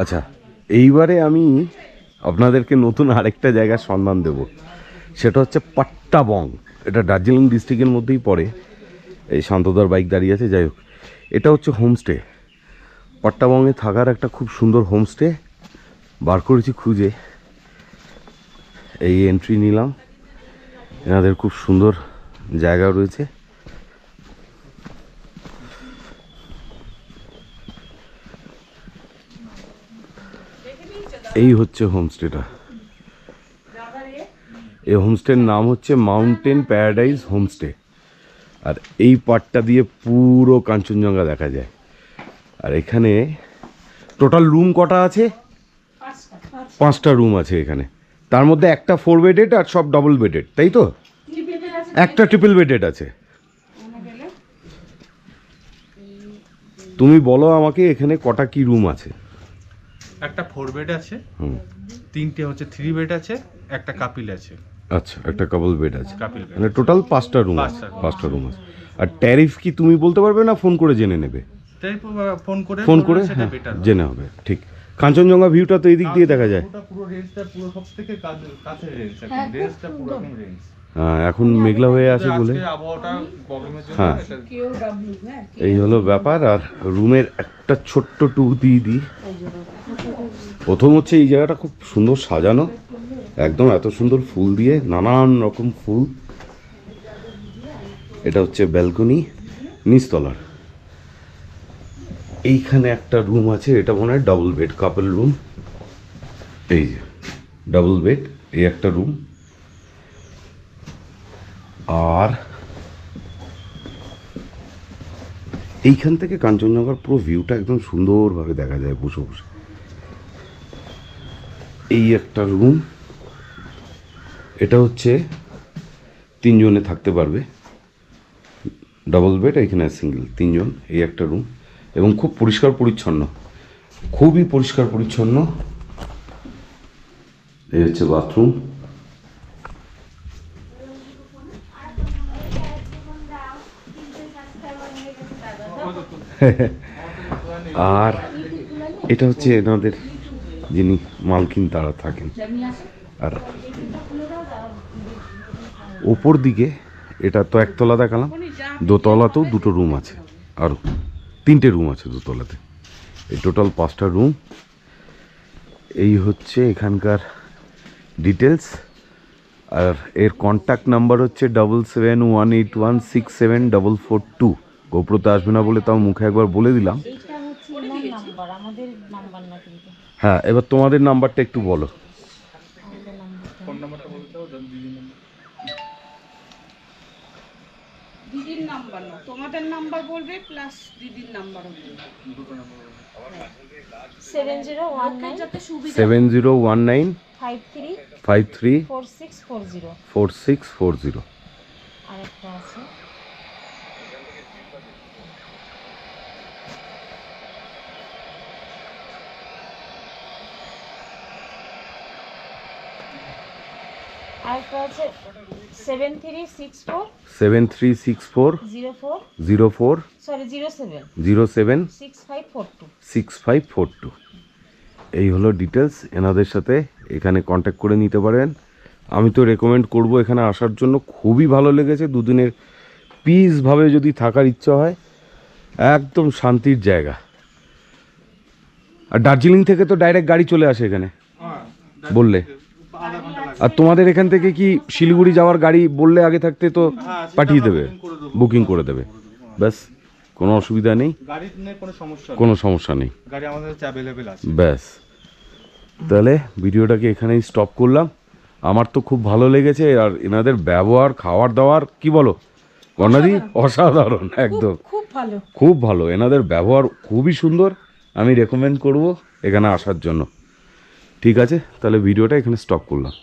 আচ্ছা, এইবারে আমি আপনাদেরকে নতুন আরেকটা জায়গার সন্ধান দেব, সেটা হচ্ছে পাট্টাবং। এটা দার্জিলিং ডিস্ট্রিক্টের মধ্যেই পড়ে। এই শান্তদার বাইক দাঁড়িয়ে আছে, যাই হোক, এটা হচ্ছে হোমস্টে। পাট্টাবংয়ে থাকার একটা খুব সুন্দর হোমস্টে বার করেছি খুঁজে। এই এন্ট্রি নিলাম, এনাদের খুব সুন্দর জায়গা রয়েছে। এই হচ্ছে হোমস্টেটা। এই হোমস্টের নাম হচ্ছে মাউন্টেন প্যারাডাইজ হোমস্টে। আর এই পার্টটা দিয়ে পুরো কাঞ্চনজঙ্ঘা দেখা যায়। আর এখানে টোটাল রুম কটা আছে? 5টা রুম আছে এখানে। তার মধ্যে একটা 4 বেডেড আর সব ডবল বেডেড, তাই তো? একটা ট্রিপল বেডেড আছে। তুমি বলো আমাকে এখানে কটা কি রুম আছে? একটা 4 বেড আছে, 3টে হচ্ছে 3 বেড আছে, একটা কাপিল আছে। আচ্ছা, একটা কাপল বেড আছে, কাপিল বেড মানে টোটাল 5টা রুম আছে। 5টা রুম আছে। আর ট্যারিফ কি তুমি বলতে পারবে না ফোন করে জেনে নেবে? ফোন করে হ্যাঁ জেনে হবে। ঠিক। কাঞ্চনজঙ্ঘা ভিউটা তো এই দিক দিয়ে দেখা যায়। পুরো রেঞ্জটা পুরো সবথেকে কাছের রেঞ্জ, এখন রেঞ্জটা পুরো একদম রেঞ্জ। হ্যাঁ, এখন মেঘলা হয়ে আছে বলে আবহাওয়াটা প্রবলেমের জন্য হ্যাঁ এই হলো ব্যাপার। আর রুমের একটা ছোট্ট ট্যুর দিয়ে দিই। প্রথম হচ্ছে এই জায়গাটা খুব সুন্দর সাজানো, একদম এত সুন্দর ফুল দিয়ে, নানান রকম ফুল। এটা হচ্ছে ব্যালকনি নিচতলার। এইখানে একটা রুম আছে, এটা মনে হয় ডাবল বেড কাপল রুম। এই যে ডাবল বেড, এই একটা রুম। আর এইখান থেকে কাঞ্চনজঙ্ঘার পুরো ভিউটা একদম সুন্দরভাবে দেখা যায় বসে বসে। এই একটা রুম, এটা হচ্ছে 3 জনে থাকতে পারবে, ডাবল বেড, এখানে সিঙ্গেল 3 জন। এই একটা রুম, এবং খুব পরিষ্কার পরিচ্ছন্ন, খুবই পরিষ্কার পরিচ্ছন্ন। এই হচ্ছে বাথরুম। আর এটা হচ্ছে এনাদের যিনি মালকিন তারা থাকেন। আর ওপর দিকে এটা তো একতলা দেখালাম, দোতলাতেও 2টো রুম আছে, আর 3টে রুম আছে দোতলাতে। এই টোটাল 5টা রুম। এই হচ্ছে এখানকার ডিটেলস। আর এর কন্ট্যাক্ট নাম্বার হচ্ছে 7718167442। গোপ্রতে আসবে না বলে তাও মুখে একবার বলে দিলাম। হ্যাঁ, এবার তোমাদের নাম্বারটা একটু বলো। দিদির নাম্বার না, তোমাদের নাম্বার বলবে প্লাস দিদির নাম্বার বলবে। 7019 53 4640 4640। আরেকটা আছে আরেকটা আছে 7364 7364 04 সরি 07 07 6542 6542। এই হলো ডিটেলস। এনাদের সাথে এখানে কন্ট্যাক্ট করে নিতে পারেন। আমি তো রেকমেন্ড করব এখানে আসার জন্য, খুবই ভালো লেগেছে। দুদিনের পিসভাবে যদি থাকার ইচ্ছা হয়, একদম শান্তির জায়গা। আর দার্জিলিং থেকে তো ডাইরেক্ট গাড়ি চলে আসে এখানে বললে। আর তোমাদের এখান থেকে কি শিলিগুড়ি যাওয়ার গাড়ি বললে আগে থাকতে তো পাঠিয়ে দেবে, বুকিং করে দেবে, ব্যাস, কোনো অসুবিধা নেই, কোনো সমস্যা নেই, গাড়ি আমাদের কাছে অ্যাভেলেবেল আছে। ব্যাস, তাহলে ভিডিওটাকে এখানেই স্টপ করলাম। আমার তো খুব ভালো লেগেছে। আর এনাদের ব্যবহার, খাওয়ার দাওয়ার কি বলো কর্ণাদি, অসাধারণ, একদম খুব ভালো। এনাদের ব্যবহার খুবই সুন্দর। আমি রেকমেন্ড করব এখানে আসার জন্য। ঠিক আছে, তাহলে ভিডিওটা এখানে স্টপ করলাম।